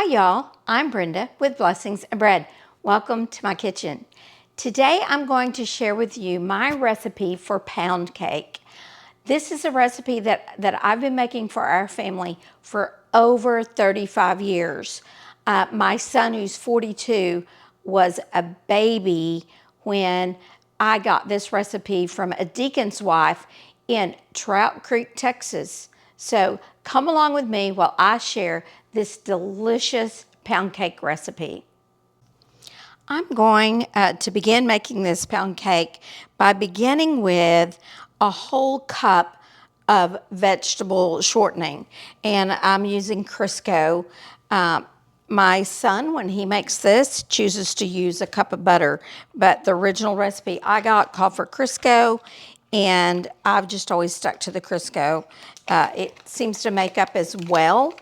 Hi y'all, I'm Brenda with Blessings and Bread. Welcome to my kitchen. Today I'm going to share with you my recipe for pound cake. This is a recipe that I've been making for our family for over 35 years. My son, who's 42, was a baby when I got this recipe from a deacon's wife in Trout Creek, Texas. So come along with me while I share this delicious pound cake recipe. I'm going to begin making this pound cake by beginning with a whole cup of vegetable shortening, and I'm using Crisco. My son, when he makes this, chooses to use a cup of butter, but the original recipe I got called for Crisco, and I've just always stuck to the Crisco. It seems to make up as well,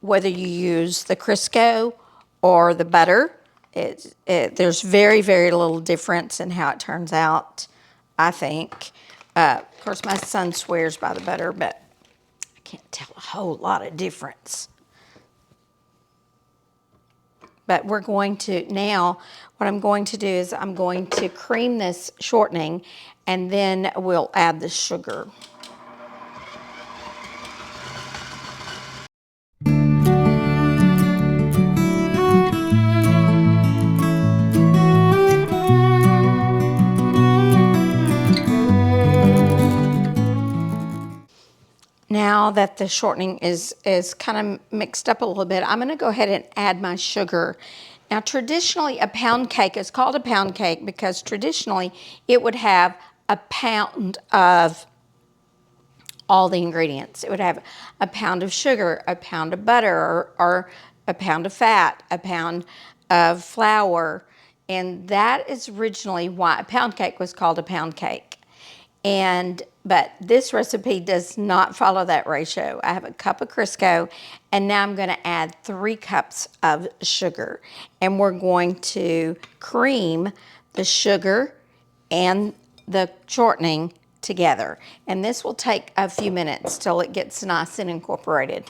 whether you use the Crisco or the butter. There's very, very little difference in how it turns out, I think. Of course, my son swears by the butter, but I can't tell a whole lot of difference. But we're going to, now, what I'm going to do is I'm going to cream this shortening, and then we'll add the sugar. Now that the shortening is kind of mixed up a little bit, I'm going to go ahead and add my sugar. Now, traditionally, a pound cake is called a pound cake because traditionally it would have a pound of all the ingredients. It would have a pound of sugar, a pound of butter, or a pound of fat, a pound of flour, and that is originally why a pound cake was called a pound cake. But this recipe does not follow that ratio. I have a cup of Crisco, and now I'm going to add 3 cups of sugar. And we're going to cream the sugar and the shortening together. And this will take a few minutes till it gets nice and incorporated.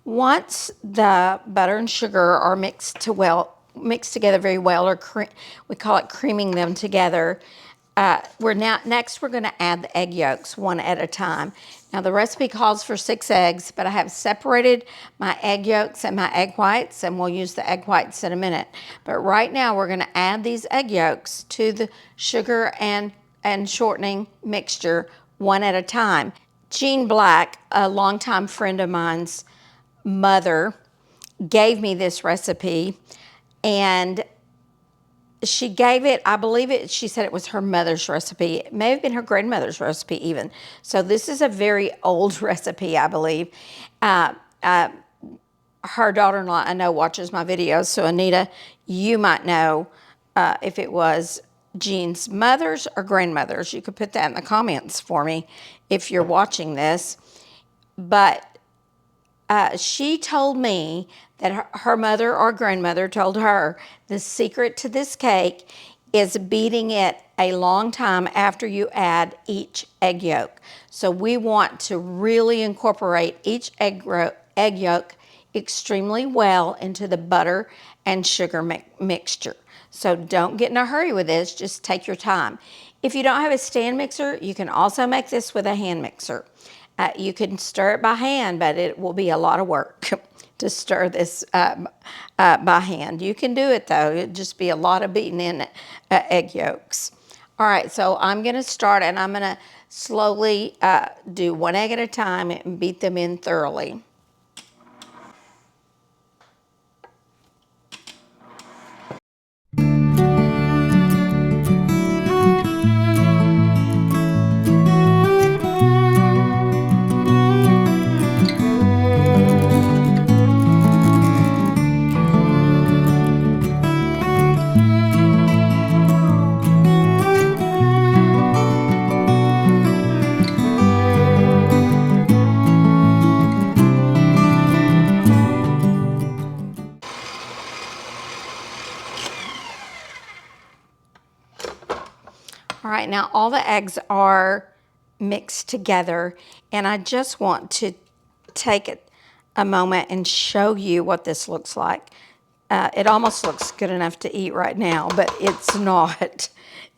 Once the butter and sugar are mixed together very well, or we call it creaming them together, next we're going to add the egg yolks one at a time. Now the recipe calls for 6 eggs, but I have separated my egg yolks and my egg whites, and we'll use the egg whites in a minute. But right now we're going to add these egg yolks to the sugar and shortening mixture one at a time. Jean Black, a longtime friend of mine's mother, gave me this recipe, and she gave it, I believe it, she said it was her mother's recipe. It may have been her grandmother's recipe even. So this is a very old recipe, I believe. Her daughter-in-law, I know, watches my videos, so Anita, you might know if it was Jean's mother's or grandmother's. You could put that in the comments for me if you're watching this. But she told me that her mother or grandmother told her the secret to this cake is beating it a long time after you add each egg yolk. So we want to really incorporate each egg yolk extremely well into the butter and sugar mixture. So don't get in a hurry with this, just take your time. If you don't have a stand mixer, you can also make this with a hand mixer. You can stir it by hand, but it will be a lot of work to stir this by hand. You can do it, though. It'll just be a lot of beating in egg yolks. All right, so I'm going to start, and I'm going to slowly do 1 egg at a time and beat them in thoroughly. All right, now all the eggs are mixed together, and I just want to take a moment and show you what this looks like. It almost looks good enough to eat right now, but it's not.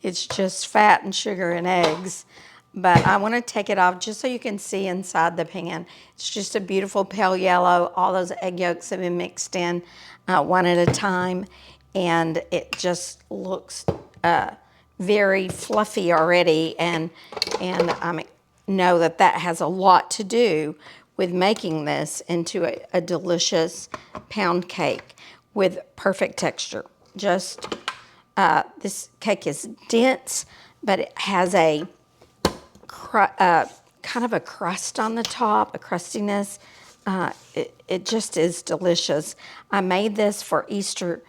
It's just fat and sugar and eggs. But I want to take it off just so you can see inside the pan. It's just a beautiful pale yellow. All those egg yolks have been mixed in one at a time, and it just looks very fluffy already, and I know that that has a lot to do with making this into a delicious pound cake with perfect texture. Just this cake is dense, but it has a kind of a crust on the top, a crustiness. It just is delicious. I made this for Easter.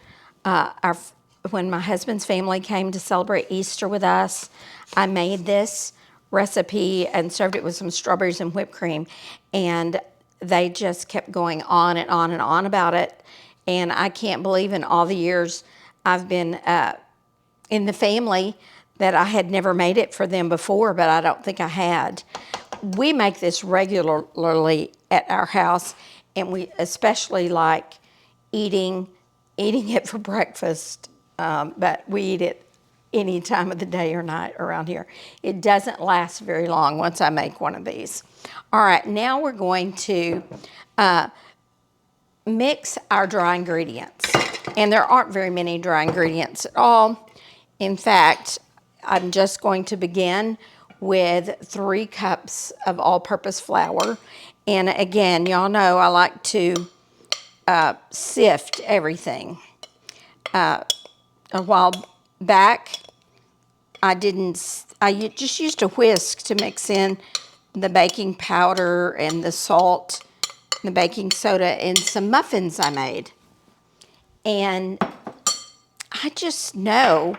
When my husband's family came to celebrate Easter with us, I made this recipe and served it with some strawberries and whipped cream. And they just kept going on and on and on about it. And I can't believe in all the years I've been in the family that I had never made it for them before, but I don't think I had. We make this regularly at our house, and we especially like eating it for breakfast, but we eat it any time of the day or night around here. It doesn't last very long once I make one of these. All right, now we're going to mix our dry ingredients. And there aren't very many dry ingredients at all. In fact, I'm just going to begin with 3 cups of all-purpose flour. And again, y'all know I like to sift everything. A while back, I just used a whisk to mix in the baking powder and the salt, the baking soda, and some muffins I made. And I just know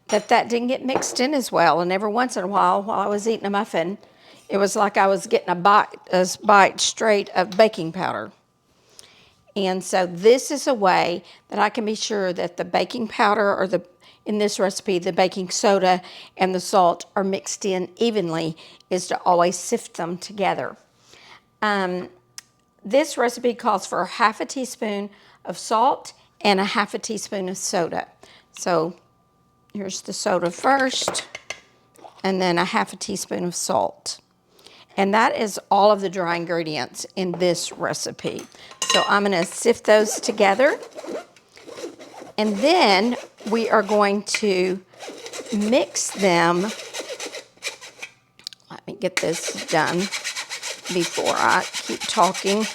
that didn't get mixed in as well. And every once in a while I was eating a muffin, it was like I was getting a bite straight of baking powder. And so this is a way that I can be sure that the baking powder, or in this recipe, the baking soda and the salt are mixed in evenly, is to always sift them together. This recipe calls for 1/2 teaspoon of salt and 1/2 teaspoon of soda. So here's the soda first, and then 1/2 teaspoon of salt. And that is all of the dry ingredients in this recipe. So I'm gonna sift those together. And then we are going to mix them. Let me get this done before I keep talking.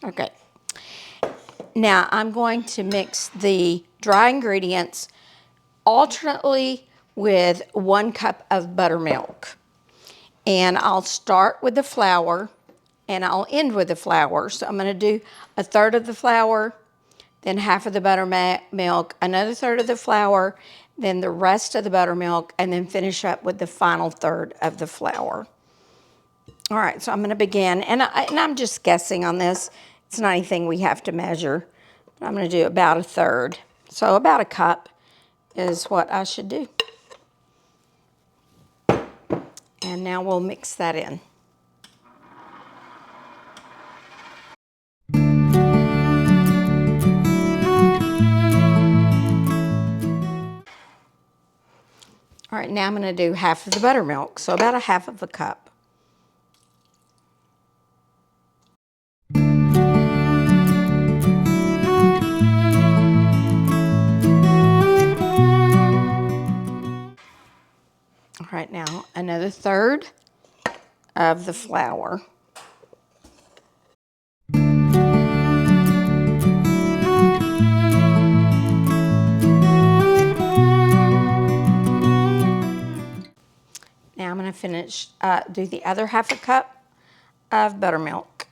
Okay. Now I'm going to mix the dry ingredients alternately with 1 cup of buttermilk. And I'll start with the flour and I'll end with the flour. So I'm gonna do 1/3 of the flour, then 1/2 of the buttermilk, another 1/3 of the flour, then the rest of the buttermilk, and then finish up with the final 1/3 of the flour. All right, so I'm gonna begin, and I'm just guessing on this. It's not anything we have to measure. I'm gonna do about 1/3. So about 1 cup is what I should do. And now we'll mix that in. All right, now I'm gonna do 1/2 of the buttermilk, so about 1/2 of a cup. All right, now another 1/3 of the flour. Now I'm going to finish, do the other 1/2 a cup of buttermilk.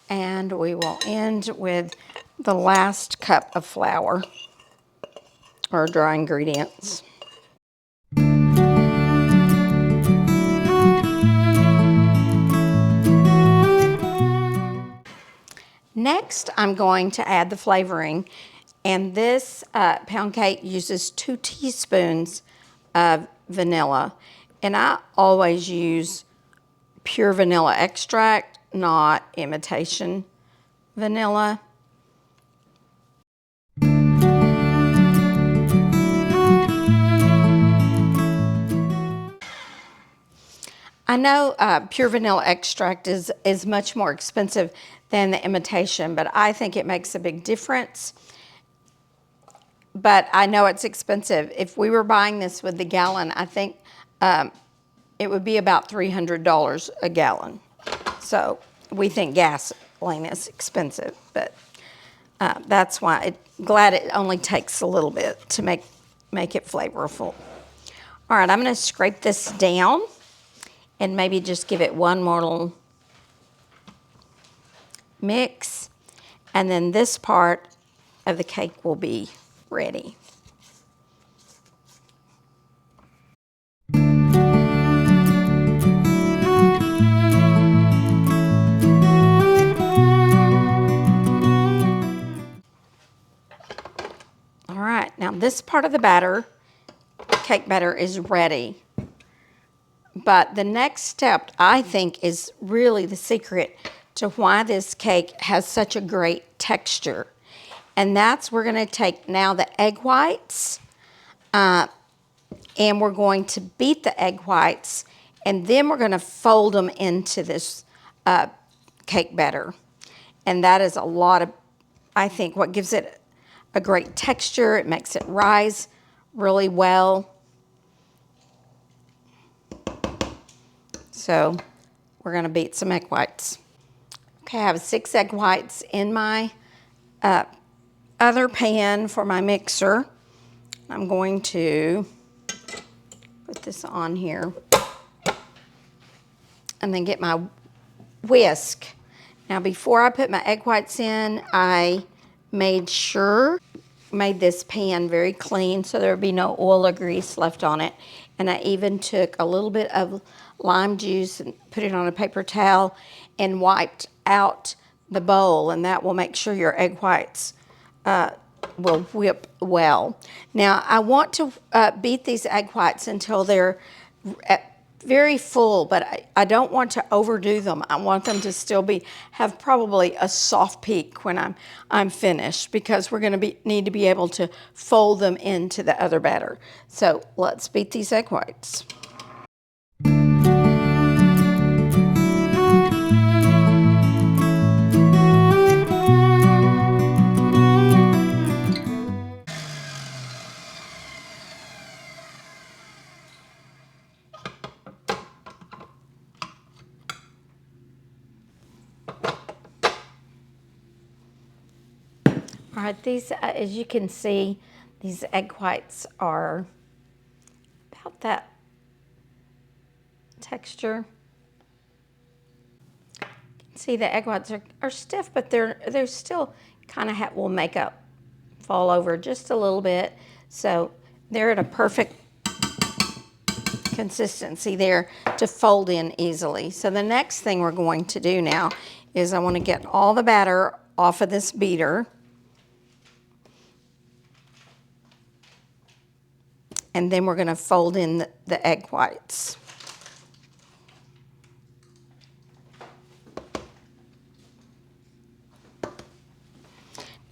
And we will end with the last cup of flour, or dry ingredients. Next, I'm going to add the flavoring, and this pound cake uses 2 teaspoons of vanilla, and I always use pure vanilla extract, not imitation vanilla. I know pure vanilla extract is much more expensive than the imitation, but I think it makes a big difference. But I know it's expensive. If we were buying this with the gallon, I think it would be about $300 a gallon. So we think gasoline is expensive, but that's why glad it only takes a little bit to make it flavorful. All right, I'm going to scrape this down and maybe just give it one more little mix, and then this part of the cake will be ready. All right, now this part of the batter, cake batter, is ready. But the next step, I think, is really the secret to why this cake has such a great texture. And that's, we're going to take now the egg whites, and we're going to beat the egg whites, and then we're going to fold them into this cake batter. And that is a lot of, I think, what gives it a great texture. It makes it rise really well. So we're going to beat some egg whites. Okay, I have 6 egg whites in my other pan for my mixer. I'm going to put this on here and then get my whisk. Now, before I put my egg whites in, I made this pan very clean so there would be no oil or grease left on it. And I even took a little bit of lime juice and put it on a paper towel and wiped out the bowl, and that will make sure your egg whites will whip well. Now, I want to beat these egg whites until they're very full, but I don't want to overdo them. I want them to still have probably a soft peak when I'm finished, because we're going to need to be able to fold them into the other batter. So let's beat these egg whites. All right, these, as you can see, these egg whites are about that texture. You can see the egg whites are stiff, but they're still kind of will make fall over just a little bit. So they're at a perfect consistency there to fold in easily. So the next thing we're going to do now is I want to get all the batter off of this beater. And then we're going to fold in the egg whites.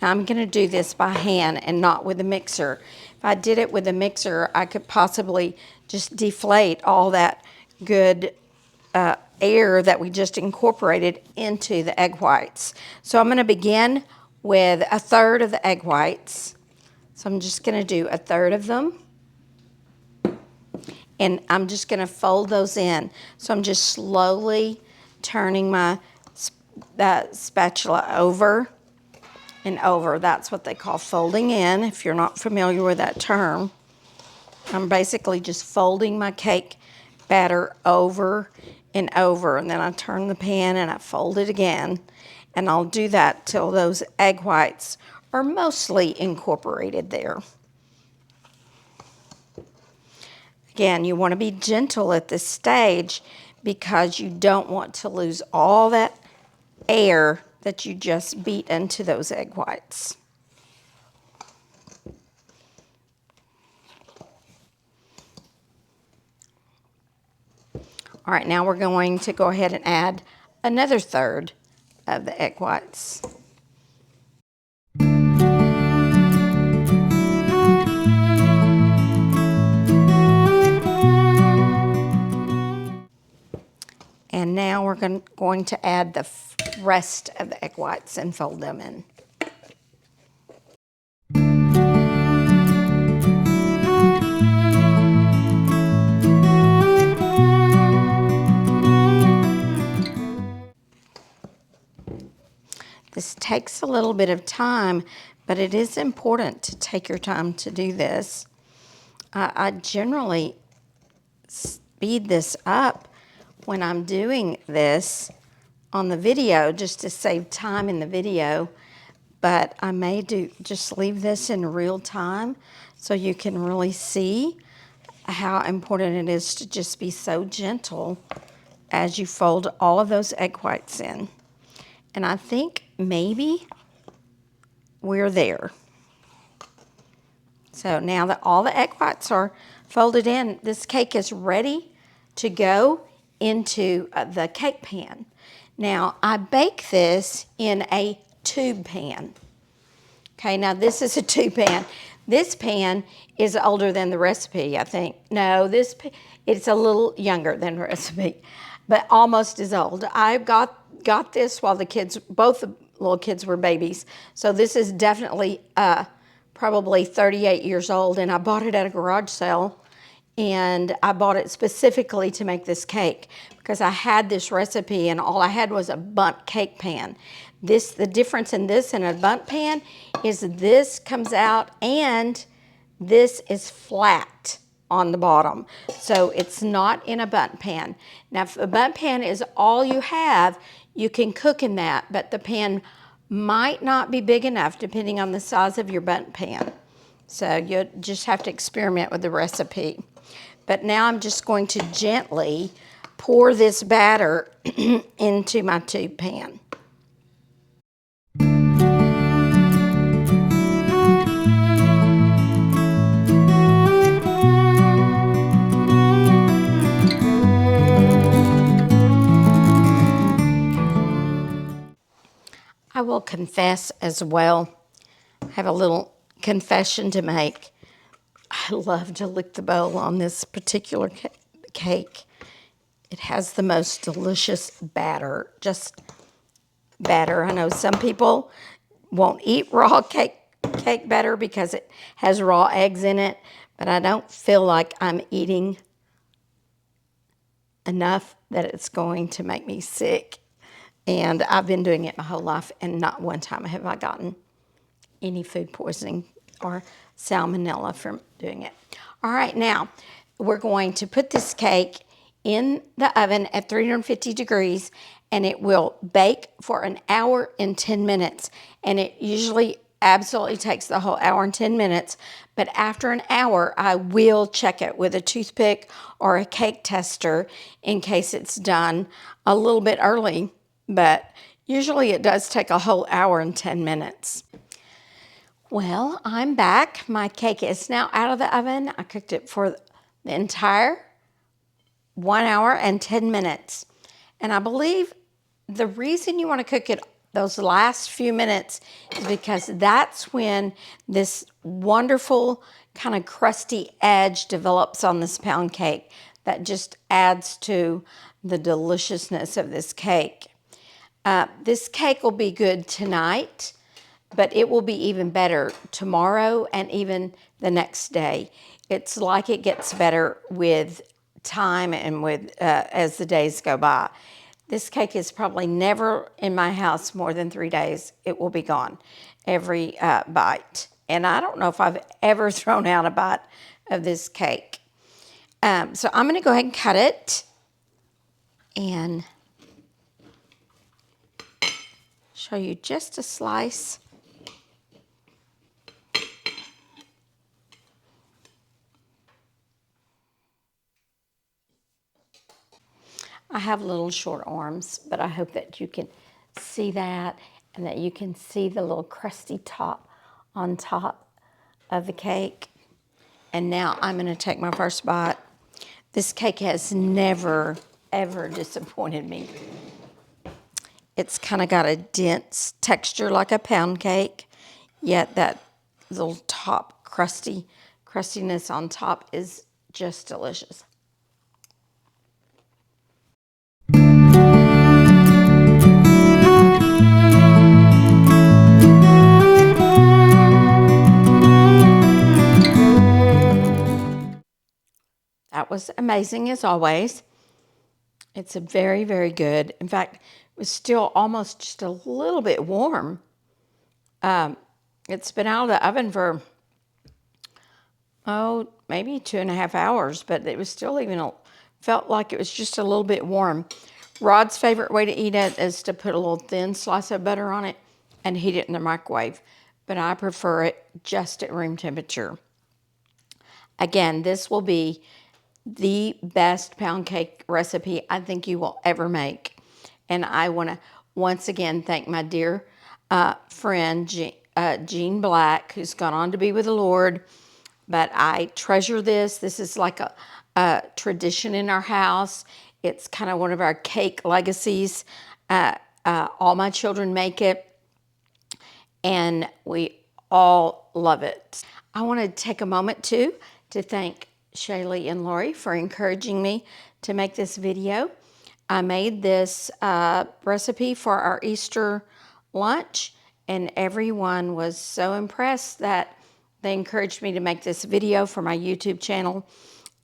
Now I'm going to do this by hand and not with a mixer. If I did it with a mixer, I could possibly just deflate all that good air that we just incorporated into the egg whites. So I'm going to begin with 1/3 of the egg whites. So I'm just going to do 1/3 of them. And I'm just going to fold those in. So I'm just slowly turning my spatula over and over. That's what they call folding in, if you're not familiar with that term. I'm basically just folding my cake batter over and over, and then I turn the pan and I fold it again. And I'll do that till those egg whites are mostly incorporated there. Again, you want to be gentle at this stage because you don't want to lose all that air that you just beat into those egg whites. All right, now we're going to go ahead and add another third of the egg whites. And now we're going to add the rest of the egg whites and fold them in. This takes a little bit of time, but it is important to take your time to do this. I generally speed this up when I'm doing this on the video just to save time in the video, but I may just leave this in real time so you can really see how important it is to just be so gentle as you fold all of those egg whites in. And I think maybe we're there. So now that all the egg whites are folded in, this cake is ready to go into the cake pan. Now I bake this in a tube pan. Okay, now this is a tube pan. This pan is older than the recipe, I think. No, it's a little younger than the recipe, but almost as old. I got this while both the little kids were babies. So this is definitely probably 38 years old, and I bought it at a garage sale, and I bought it specifically to make this cake because I had this recipe and all I had was a bundt cake pan. The difference in this and a bundt pan is this comes out and this is flat on the bottom. So it's not in a bundt pan. Now if a bundt pan is all you have, you can cook in that, but the pan might not be big enough depending on the size of your bundt pan. So you just have to experiment with the recipe. But now I'm just going to gently pour this batter into my tube pan. I will confess as well, I have a little confession to make. I love to lick the bowl on this particular cake. It has the most delicious batter, just batter. I know some people won't eat raw cake batter because it has raw eggs in it, but I don't feel like I'm eating enough that it's going to make me sick. And I've been doing it my whole life, and not one time have I gotten any food poisoning or salmonella from doing it. All right, now we're going to put this cake in the oven at 350 degrees, and it will bake for an hour and 10 minutes. And it usually absolutely takes the whole hour and 10 minutes. But after an hour, I will check it with a toothpick or a cake tester in case it's done a little bit early. But usually it does take a whole hour and 10 minutes. Well, I'm back. My cake is now out of the oven. I cooked it for the entire 1 hour and 10 minutes. And I believe the reason you want to cook it those last few minutes is because that's when this wonderful kind of crusty edge develops on this pound cake that just adds to the deliciousness of this cake. This cake will be good tonight, but it will be even better tomorrow and even the next day. It's like it gets better with time and with as the days go by. This cake is probably never in my house more than 3 days. It will be gone, every bite. And I don't know if I've ever thrown out a bite of this cake. So I'm going to go ahead and cut it and show you just a slice. I have little short arms, but I hope that you can see that. and that you can see the little crusty top on top of the cake. And now I'm going to take my first bite. This cake has never, ever disappointed me. It's kind of got a dense texture like a pound cake, yet that little top crustiness on top is just delicious. That was amazing as always. It's a very, very good. In fact, it was still almost just a little bit warm. It's been out of the oven for, maybe 2.5 hours, but it was still felt like it was just a little bit warm. Rod's favorite way to eat it is to put a little thin slice of butter on it and heat it in the microwave, but I prefer it just at room temperature. Again, this will be the best pound cake recipe I think you will ever make. And I want to once again thank my dear friend, Jean Black, who's gone on to be with the Lord. But I treasure this. This is like a tradition in our house. It's kind of one of our cake legacies. All my children make it, and we all love it. I want to take a moment too to thank Shaylee and Lori for encouraging me to make this video. I made this recipe for our Easter lunch, and everyone was so impressed that they encouraged me to make this video for my YouTube channel.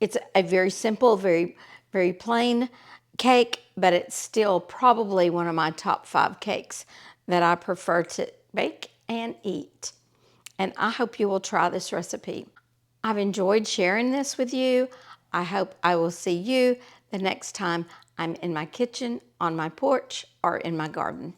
It's a very simple, very, very plain cake, but it's still probably one of my top 5 cakes that I prefer to bake and eat. And I hope you will try this recipe. I've enjoyed sharing this with you. I hope I will see you the next time I'm in my kitchen, on my porch, or in my garden.